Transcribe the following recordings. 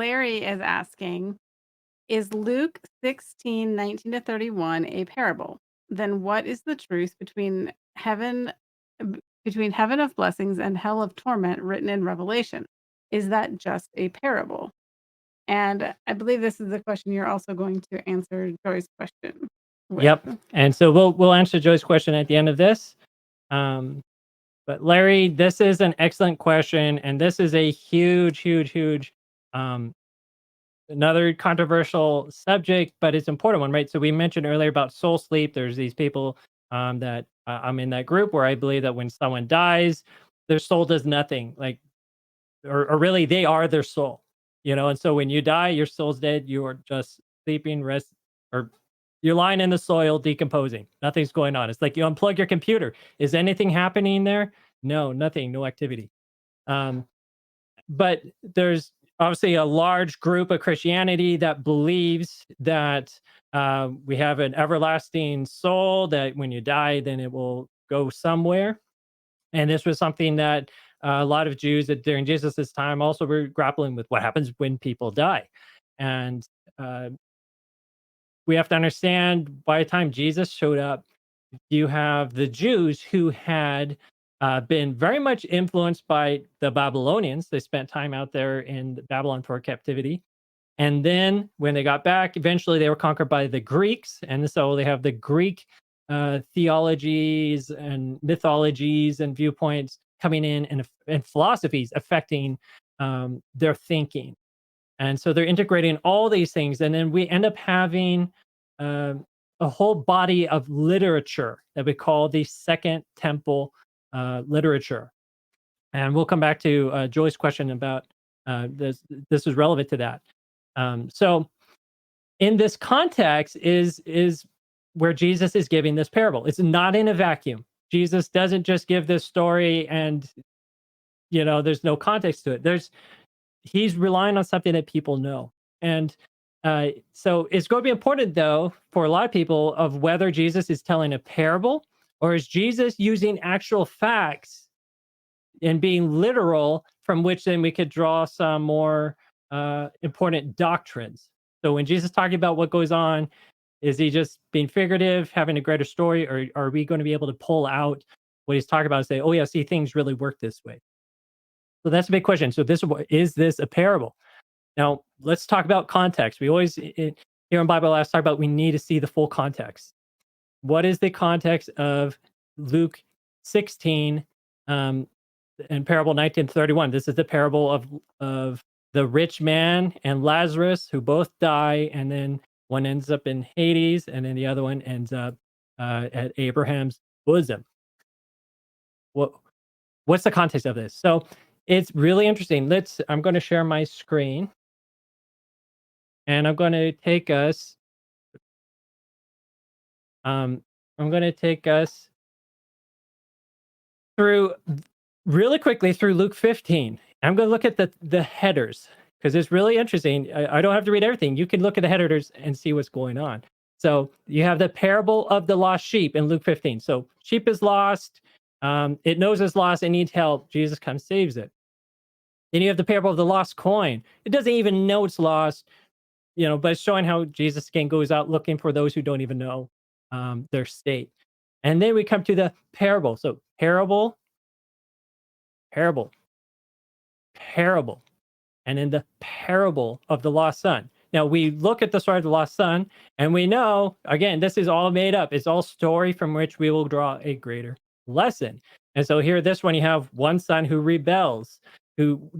Larry is asking, is Luke 16:19 to 31 a parable? Then what is the truth between heaven of blessings and hell of torment written in Revelation? Is that just a parable? And I believe this is the question you're also going to answer Joy's question with. Yep. And so we'll answer Joy's question at the end of this. Um, but Larry, this is an excellent question, and this is a huge um, another controversial subject, but it's an important one, right? So we mentioned earlier about soul sleep. There's these people that I'm in that group where I believe that when someone dies, their soul does nothing, like, or really they are their soul, And so when you die, your soul's dead. You are just sleeping, rest, or you're lying in the soil, decomposing. Nothing's going on. It's like you unplug your computer. Is anything happening there? No, nothing, no activity. Um, but there's obviously a large group of Christianity that believes that we have an everlasting soul, that when you die, then it will go somewhere. And this was something that a lot of Jews that during Jesus's time also were grappling with: what happens when people die. And uh, we have to understand, by the time Jesus showed up, you have the Jews who had been very much influenced by the Babylonians. They spent time out there in Babylon for captivity. And then when they got back, eventually they were conquered by the Greeks. And so they have the Greek theologies and mythologies and viewpoints coming in, and philosophies affecting their thinking. And so they're integrating all these things. And then we end up having um a whole body of literature that we call the Second Temple literature. And we'll come back to Joy's question about this. This is relevant to that. So in this context is where Jesus is giving this parable. It's not in a vacuum. Jesus doesn't just give this story and there's no context to it. He's relying on something that people know. And so it's going to be important, though, for a lot of people, of whether Jesus is telling a parable or is Jesus using actual facts and being literal, from which then we could draw some more important doctrines. So when Jesus is talking about what goes on, is he just being figurative, having a greater story, or are we going to be able to pull out what he's talking about and say, oh yeah, see, things really work this way? So that's a big question. So is this a parable? Now, let's talk about context. We always, here in Bible Labs, talk about we need to see the full context. What is the context of Luke 16 and parable 19:31? This is the parable of the rich man and Lazarus, who both die, and then one ends up in Hades, and then the other one ends up at Abraham's bosom. What what's the context of this? So it's really interesting. I'm going to share my screen. And I'm going to take us. I'm going to take us through really quickly through Luke 15. I'm going to look at the headers because it's really interesting. I don't have to read everything. You can look at the headers and see what's going on. So you have the parable of the lost sheep in Luke 15. So sheep is lost. It knows it's lost. It needs help. Jesus comes, saves it. Then you have the parable of the lost coin. It doesn't even know it's lost. But it's showing how Jesus again goes out looking for those who don't even know their state. And then we come to the parable. So parable, parable, parable, and then the parable of the lost son. Now we look at the story of the lost son, and we know, again, this is all made up. It's all story from which we will draw a greater lesson. And so here, this one, you have one son who rebels, who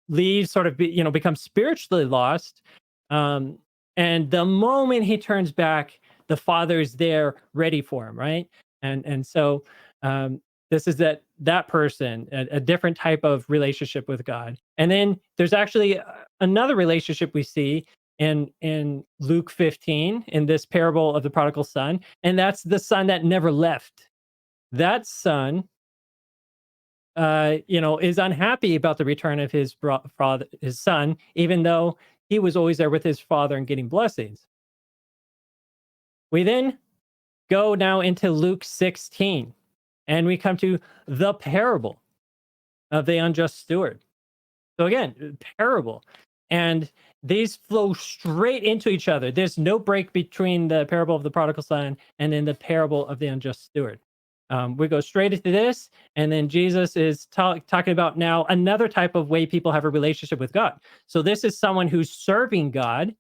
leaves, sort of, becomes spiritually lost. And the moment he turns back, the father is there ready for him, right? And so this is that person, a different type of relationship with God. And then there's actually another relationship we see in Luke 15, in this parable of the prodigal son, and that's the son that never left. That son is unhappy about the return of his father, his son, even though he was always there with his father and getting blessings. We then go now into Luke 16, and we come to the parable of the unjust steward. So again, parable. And these flow straight into each other. There's no break between the parable of the prodigal son and then the parable of the unjust steward. We go straight into this, and then Jesus is talking about now another type of way people have a relationship with God. So this is someone who's serving God.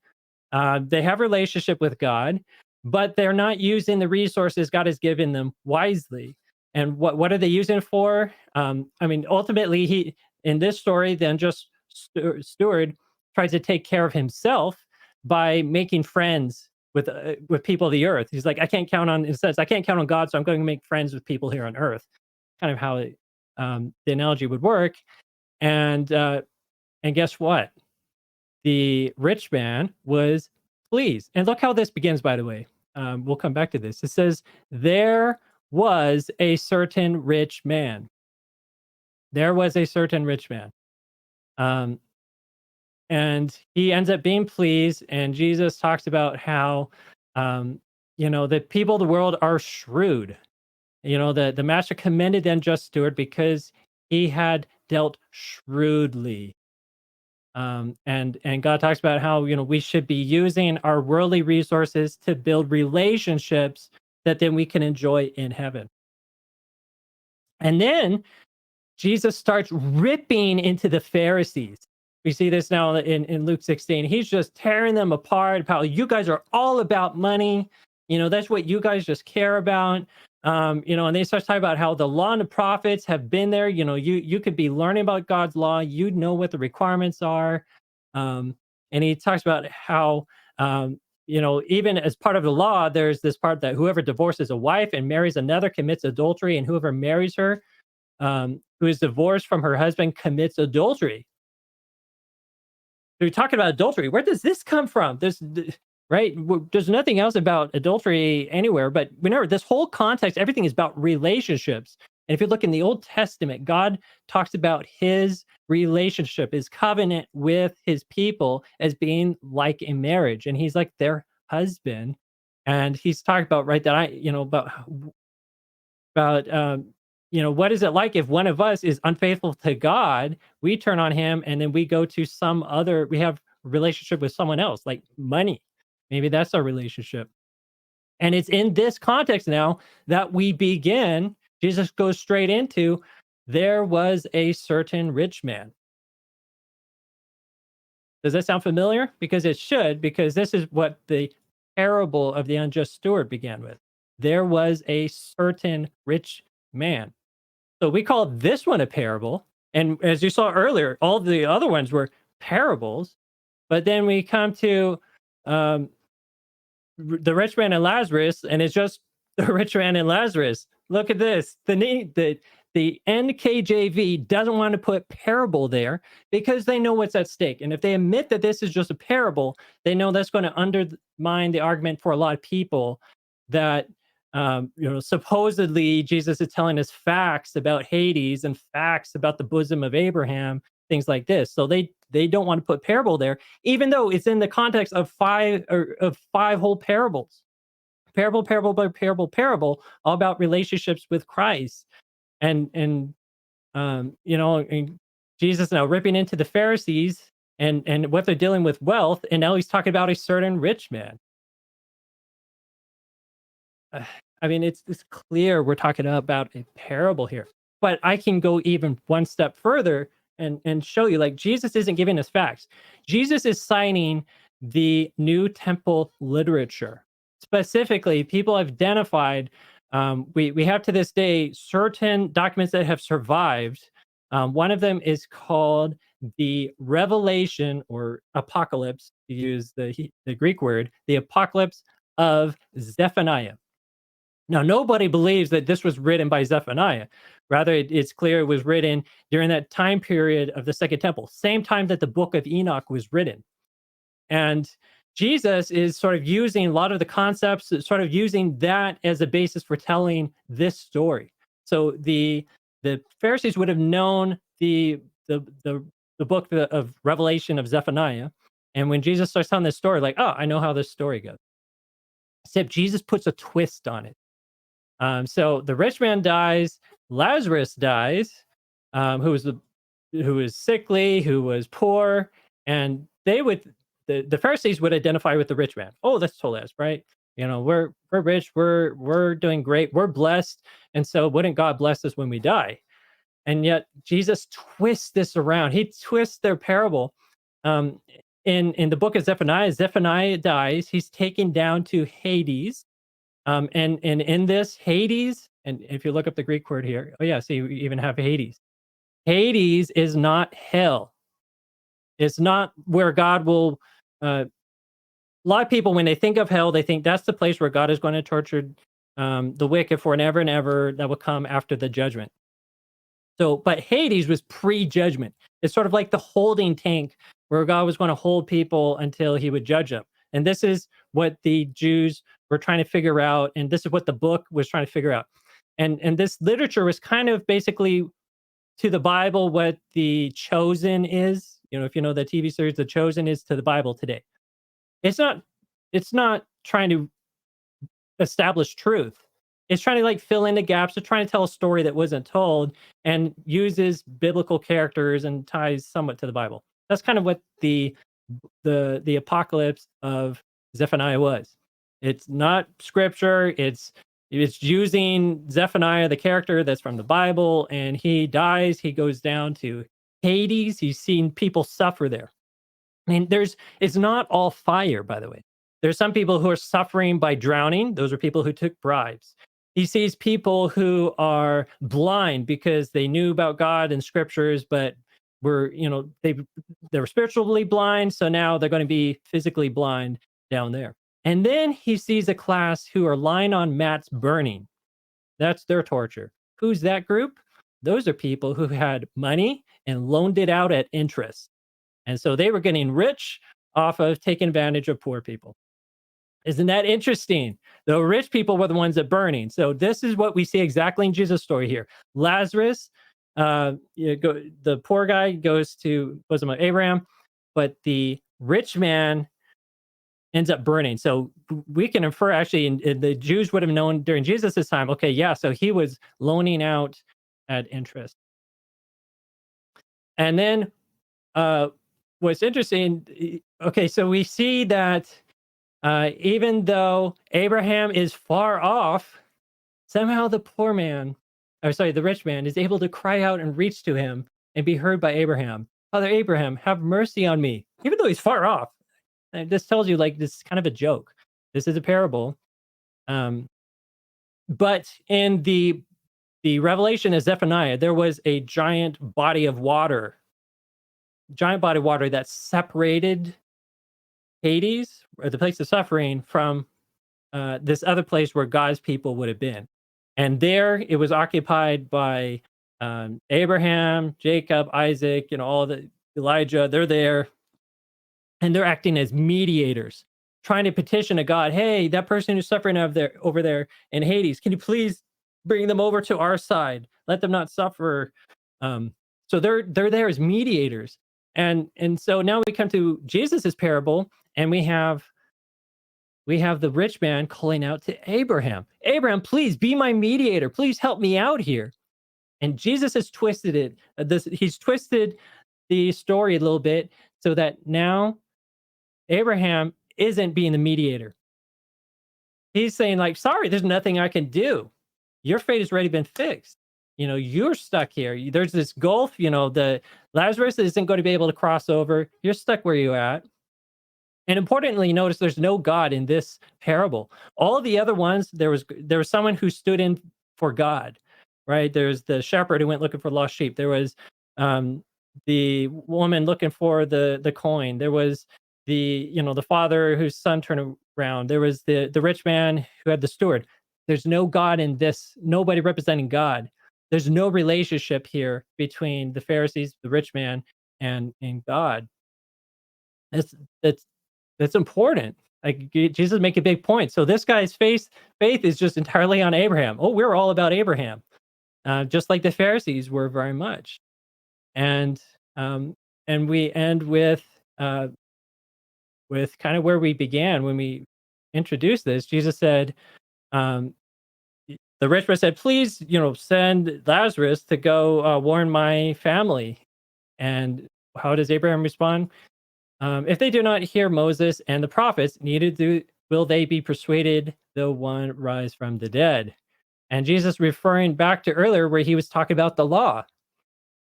They have a relationship with God, but they're not using the resources God has given them wisely. And what are they using it for? I mean, ultimately, he in this story, the unjust steward tries to take care of himself by making friends with people of the earth. He's like, I can't count on. It says, I can't count on God, so I'm going to make friends with people here on earth. Kind of how the analogy would work. And guess what? The rich man was pleased. And look how this begins, by the way. We'll come back to this. It says, there was a certain rich man. There was a certain rich man. Um, and he ends up being pleased. And Jesus talks about how, the people of the world are shrewd. The master commended the unjust steward because he had dealt shrewdly. And God talks about how we should be using our worldly resources to build relationships that then we can enjoy in heaven. And then Jesus starts ripping into the Pharisees. We see this now in Luke 16. He's just tearing them apart. How you guys are all about money. That's what you guys just care about. And they start talking about how the law and the prophets have been there. You could be learning about God's law. You know what the requirements are. And he talks about how, even as part of the law, there's this part that whoever divorces a wife and marries another commits adultery, and whoever marries her, who is divorced from her husband, commits adultery. So you're talking about adultery. Where does this come from? Right? There's nothing else about adultery anywhere. But remember, this whole context, everything is about relationships. And if you look in the Old Testament, God talks about his relationship, his covenant with his people as being like a marriage. And he's like their husband. And he's talking about, right, that what is it like if one of us is unfaithful to God, we turn on him and then we go to we have a relationship with someone else, like money. Maybe that's our relationship. And it's in this context now that we begin. Jesus goes straight into, there was a certain rich man. Does that sound familiar? Because it should, because this is what the parable of the unjust steward began with. There was a certain rich man. So we call this one a parable. And as you saw earlier, all the other ones were parables. But then we come to the rich man and Lazarus, and it's just the rich man and Lazarus. Look at this. The NKJV doesn't want to put parable there because they know what's at stake. And if they admit that this is just a parable, they know that's going to undermine the argument for a lot of people that supposedly Jesus is telling us facts about Hades and facts about the bosom of Abraham, things like this. So they don't want to put parable there, even though it's in the context of five whole parables. Parable, parable, by parable, parable, all about relationships with Christ. And Jesus now ripping into the Pharisees and what they're dealing with wealth, and now he's talking about a certain rich man. I mean, it's clear we're talking about a parable here. But I can go even one step further and show you, like, Jesus isn't giving us facts. Jesus is citing the New Temple literature. Specifically, people have identified, we have to this day certain documents that have survived. One of them is called the Revelation or Apocalypse, to use the Greek word, the Apocalypse of Zephaniah. Now, nobody believes that this was written by Zephaniah. Rather, it's clear it was written during that time period of the Second Temple, same time that the book of Enoch was written. And Jesus is sort of using a lot of the concepts, sort of using that as a basis for telling this story. So the Pharisees would have known the book of Revelation of Zephaniah. And when Jesus starts telling this story, like, oh, I know how this story goes. Except Jesus puts a twist on it. So the rich man dies, Lazarus dies, who was sickly, who was poor, and they would the Pharisees would identify with the rich man. Oh, that's totally us, right? We're rich, we're doing great, we're blessed, and so wouldn't God bless us when we die? And yet Jesus twists this around. He twists their parable. Um, in the book of Zephaniah, Zephaniah dies. He's taken down to Hades. And in this Hades, and if you look up the Greek word here, oh yeah, so you even have Hades. Hades is not hell. It's not where God will. A lot of people, when they think of hell, they think that's the place where God is going to torture the wicked for an ever and ever that will come after the judgment. So, but Hades was pre-judgment. It's sort of like the holding tank where God was going to hold people until he would judge them. And this is what the Jews were trying to figure out. And this is what the book was trying to figure out. And this literature was kind of basically to the Bible what The Chosen is. If you know the TV series, The Chosen is to the Bible today. It's not, it's not trying to establish truth. It's trying to like fill in the gaps. It's trying to tell a story that wasn't told and uses biblical characters and ties somewhat to the Bible. That's kind of what the apocalypse of Zephaniah was. It's not scripture. It's using Zephaniah, the character that's from the Bible, and he dies. He goes down to Hades. He's seen people suffer there. I mean, it's not all fire, by the way. There's some people who are suffering by drowning. Those are people who took bribes. He sees people who are blind because they knew about God and scriptures, but they were spiritually blind, so now they're going to be physically blind down there. And then he sees a class who are lying on mats burning. That's their torture. Who's that group? Those are people who had money and loaned it out at interest. And so they were getting rich off of taking advantage of poor people. Isn't that interesting? The rich people were the ones that burning. So this is what we see exactly in Jesus' story here. Lazarus, the poor guy goes to bosom of Abraham, but the rich man ends up burning. So we can infer actually, in the Jews would have known during Jesus' time, okay, yeah, so he was loaning out at interest. And then what's interesting, okay, so we see that even though Abraham is far off, somehow the rich man is able to cry out and reach to him and be heard by Abraham. Father Abraham, have mercy on me, even though he's far off. And this tells you like this is kind of a joke. This is a parable. But in the revelation of Zephaniah, there was a giant body of water that separated Hades, or the place of suffering, from this other place where God's people would have been. And there it was occupied by Abraham, Jacob, Isaac, all the Elijah. They're there. And they're acting as mediators, trying to petition to God, hey, that person who's suffering over there in Hades, can you please bring them over to our side? Let them not suffer. So they're there as mediators. And so now we come to Jesus's parable, and we have the rich man calling out to Abraham. Abraham, please be my mediator. Please help me out here. And Jesus has twisted it. He's twisted the story a little bit so that now Abraham isn't being the mediator. He's saying like, sorry, there's nothing I can do. Your fate has already been fixed. You're stuck here. There's this gulf, the Lazarus isn't going to be able to cross over. You're stuck where you're at. And importantly, notice there's no God in this parable. All of the other ones, there was someone who stood in for God, right? There's the shepherd who went looking for lost sheep. There was the woman looking for the coin. There was the father whose son turned around. There was the rich man who had the steward. There's no God in this, nobody representing God. There's no relationship here between the Pharisees, the rich man, and God. That's important. Like Jesus make a big point. So this guy's faith is just entirely on Abraham. Oh, we're all about Abraham, just like the Pharisees were very much. And we end with kind of where we began when we introduced this. Jesus said, the rich man said, please, send Lazarus to go warn my family. And how does Abraham respond? If they do not hear Moses and the prophets, neither will they be persuaded, though one rise from the dead. And Jesus referring back to earlier where he was talking about the law.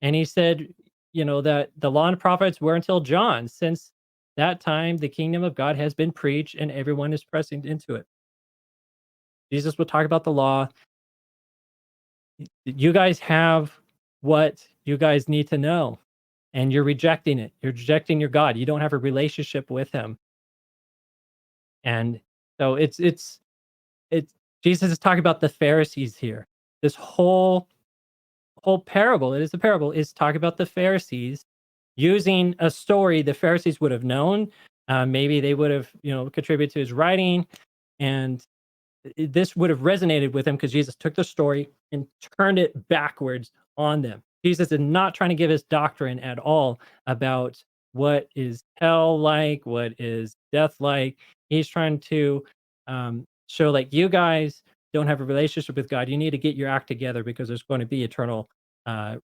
And he said, that the law and prophets were until John. Since that time, the kingdom of God has been preached and everyone is pressing into it. Jesus will talk about the law. You guys have what you guys need to know, and you're rejecting it. You're rejecting your God. You don't have a relationship with him. And so it's Jesus is talking about the Pharisees here. This whole parable, it is a parable, is talking about the Pharisees using a story the Pharisees would have known. Maybe they would have, contributed to his writing, and this would have resonated with him because Jesus took the story and turned it backwards on them. Jesus is not trying to give his doctrine at all about what is hell like, what is death like. He's trying to show, like, you guys don't have a relationship with God. You need to get your act together because there's going to be eternal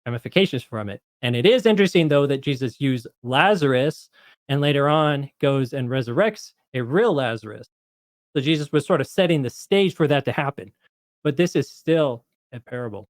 ramifications from it. And it is interesting, though, that Jesus used Lazarus and later on goes and resurrects a real Lazarus. So Jesus was sort of setting the stage for that to happen. But this is still a parable.